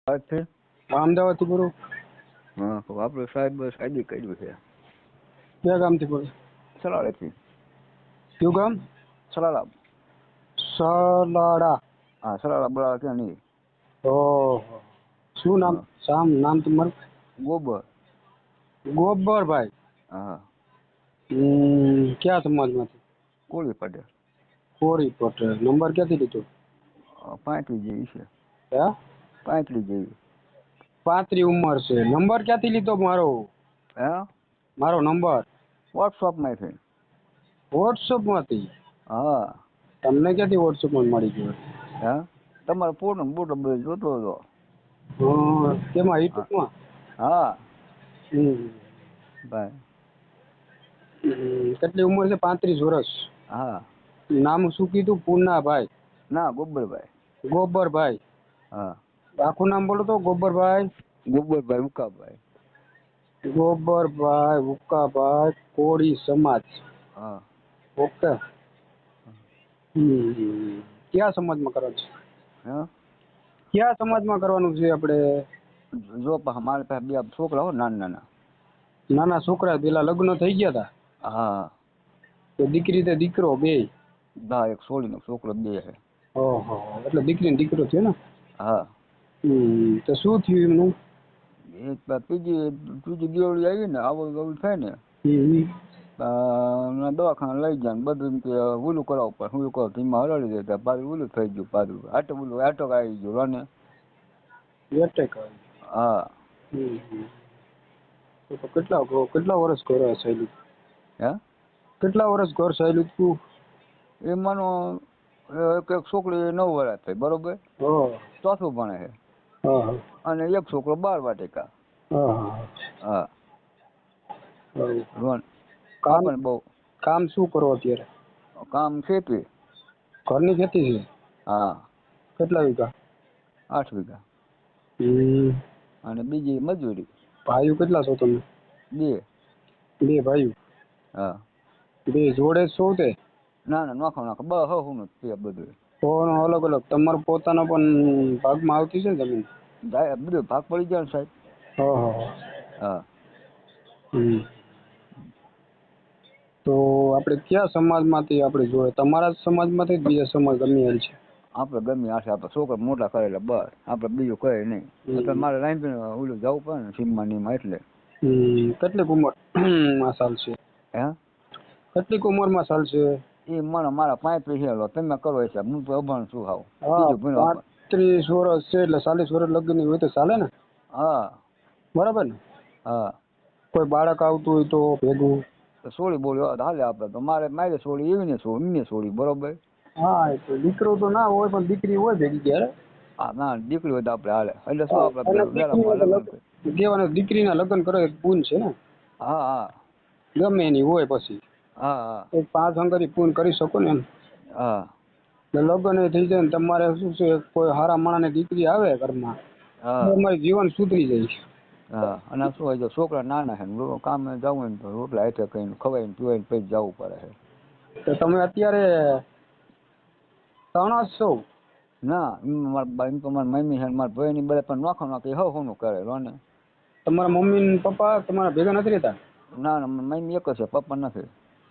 અમદાવાદથી? અમદાવાદથી બોલો. હા, તો આપણે સાહેબ શાદી કર્યું છે ક્યાં ગામથી બોલો? સલાળેથી. કયું ગામ? સલાળા. સલાડા. હા, સલાળા બરાબર ક્યાં નહીં. ઓહો, શું નામ? હા, નામ તમારું? ગોબર. ગોબરભાઈ. હા. ક્યાં સમાજમાંથી? કોળી પટેલ. કોળી પટેલ. નંબર ક્યાંથી લીધો? 35 જેવી છે. હે? 35 જેવી. 35 ઉંમર છે. નંબર ક્યાંથી લીધો મારો? હે? મારો નંબર વોટ્સઅપમાંથી. વોટ્સઅપમાંથી? હા. તમને ક્યાંથી વોટ્સઅપમાં મળી ગયો? હે? તમારો ફોટો બોટો બધો જોતો હતો. કેમાં? હા. યુટ્યુબમાં? હા હમ. ભાઈ. કેટલી ઉંમર છે? 35 વર્ષ. હા. નામ શું કીધું? પૂનાભાઈ. ના, ગોબરભાઈ. ગોબરભાઈ. હા. આખું નામ બોલો તો. ગોબરભાઈ. ગોબરભાઈ ઉકાભાઈ. ગોબરભાઈ ઉકાભાઈ, કોળી સમાજ. હા. ઓકે. ક્યાં સમાજમાં કરવાનું છે? હા. ક્યાં સમાજમાં કરવાનું છે આપણે? જો મારે પાસે 2 છોકરા હો નાના નાના. નાના છોકરા પેલા લગ્ન થઈ ગયા હતા? હા. તો દીકરી તે દીકરો બે? ના, એક છોડીનો છોકરો 2 છે. ઓહો, એટલે દીકરી ને દીકરો થયો ને? હા. તો શું થયું એમનું? એક ત્રીજી દિવાળી આવી ને આવડ થાય ને દવાખાને લઈ જાય ને બધું કે ઓલું કરાવવું પડે. ઓલું કરો ધીમા હલાડી દેતા પાછું ઓલું થઈ ગયું. પાછું આટક આવી ગયો રાને. એટેક આવી? હા. તો કેટલા વર્ષ ઘર ચાલ્યું? હે? કેટલા વર્ષ ઘર ચાલ્યું તું? એ માનો એક છોકરી 9 વર્ષ થઈ, બરોબર? ચોથું ભણે છે. અને એક છોકરો 12 વાટિકા. હા. આપણને બહુ કામ શું કરો અત્યારે? કામ ખેતી. ઘરની ખેતી છે? હા. કેટલા વીઘા? 8 વીઘા. અને બીજી મજૂરી. ભાઈઓ કેટલા છો તમે? 2. 2 ભાઈઓ? હા. 2 જોડે છો તે? ના ના, નાખો બહુ તે બધું. તો અલગ અલગ તમારો પોતાનો પણ ભાગમાં આવતી છે ને જમીન? બધું ભાગ પડી જાય ને સાહેબ. હા. તો આપણે કયા સમાજમાંથી આપણે જોડે? તમારા સમાજમાંથી બીજા સમાજ ગમી છે? આપણે ગમે આશે આપણે છોકરા મોટા કરેલા બસ. આપણે બીજું કહે નહીં. એટલે મારે લાઈન ઓલું જવું પડે ને સીમમાં એટલે. કેટલીક ઉંમરમાં ચાલશે? હે? કેટલીક ઉંમરમાં ચાલશે? એ મારા 35 હેલો તમે કરો હિસાબ. હું તો અભણ છું હાવ. હા, 35 વર્ષ છે એટલે 40 વર્ષ લગ્ન હોય તો ચાલે ને? હા. બરાબર ને? હા. કોઈ બાળક આવતું હોય તો ભેગું? સોળી બોલી હાલે આપણે તો. મારે સોળી એમને સોળી, બરોબર? હા, દીકરો તો ના હોય પણ દીકરી હોય ભેગી ક્યારે? હા, ના દીકરી હોય તો આપણે હાલે. એટલે શું આપણે વેલામાં લગ્ન કરી કહેવાનું દીકરીના લગ્ન કરો એક પૂન છે ને? હા. હા. ગમે એની હોય પછી. હા. હા. એક 5 અંગરી પૂન કરી શકો ને એમ. હા. લગ્ન એ થઈ જાય ને તમારે શું છે, કોઈ હારા માણસની દીકરી આવે ઘરમાં, હા. તમારું જીવન સુધરી જાય છે. હા. અને શું હોય, જો છોકરા નાના છે ને કામે જવું હોય ને તો રોટલા હાથે કહીને ખવાઈને પીવાઈને પછી જવું પડે છે. તો તમે અત્યારે તણ જ છો? ના, એમ તો મારી મમ્મી છે મારા ભાઈની બધા પણ નાખી હોનું કરે રોને. તમારા મમ્મી ને પપ્પા તમારા ભેગા નથી રહેતા? ના ના, મમ્મી એક જ છે, પપ્પા નથી.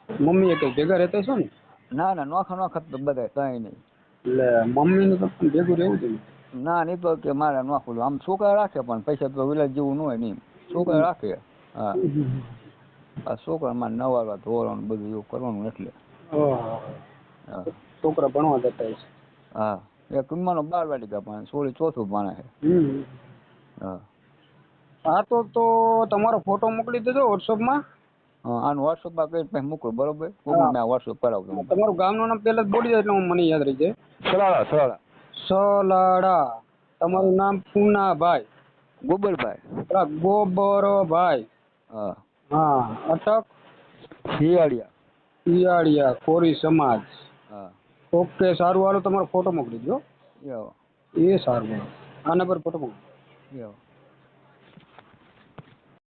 મમ્મી એક ભેગા રહેતા છો ને? ના ના, નોખા તો બધા કઈ નહીં. એટલે મમ્મી ને પપ્પા ભેગું રહેવું જોઈએ. ના, નહીં તો કે મારે નોખું. આમ છોકરા રાખે પણ પૈસા તો વિલાસ જેવું ન હોય નહીં. છોકરા રાખે. હા. આ છોકરા મારે નવારવા ધોવાનું બધું એવું કરવાનું એટલે. હા. છોકરા ભણવા જતા હશે? હા. એક માનો 12 વાટિકા ભણે, સોળી ચોથું ભણે છે. હા. હા, તો તમારો ફોટો મોકલી દેજો વોટ્સઅપમાં. આનું વોટ્સઅપમાં કઈ પછી મોકલો, બરોબર? હા. મેં વોટ્સઅપ કરાવું તમને. તમારું ગામનું નામ પહેલા જ બોલી જાય એટલે મને યાદ રહી જાય. સલાળા. સલાડા. હા. તમારું નામ પૂનાભાઈ? ગોબરભાઈ. ગોબરભાઈ. હા. હા. અટક? શિયાળિયા. કોરી સમાજ. હા. ઓકે, સારું. હાલો તમારો ફોટો મોકલી દો. યો. એ સારું. આ નંબર ફોટો મોકલો. યો.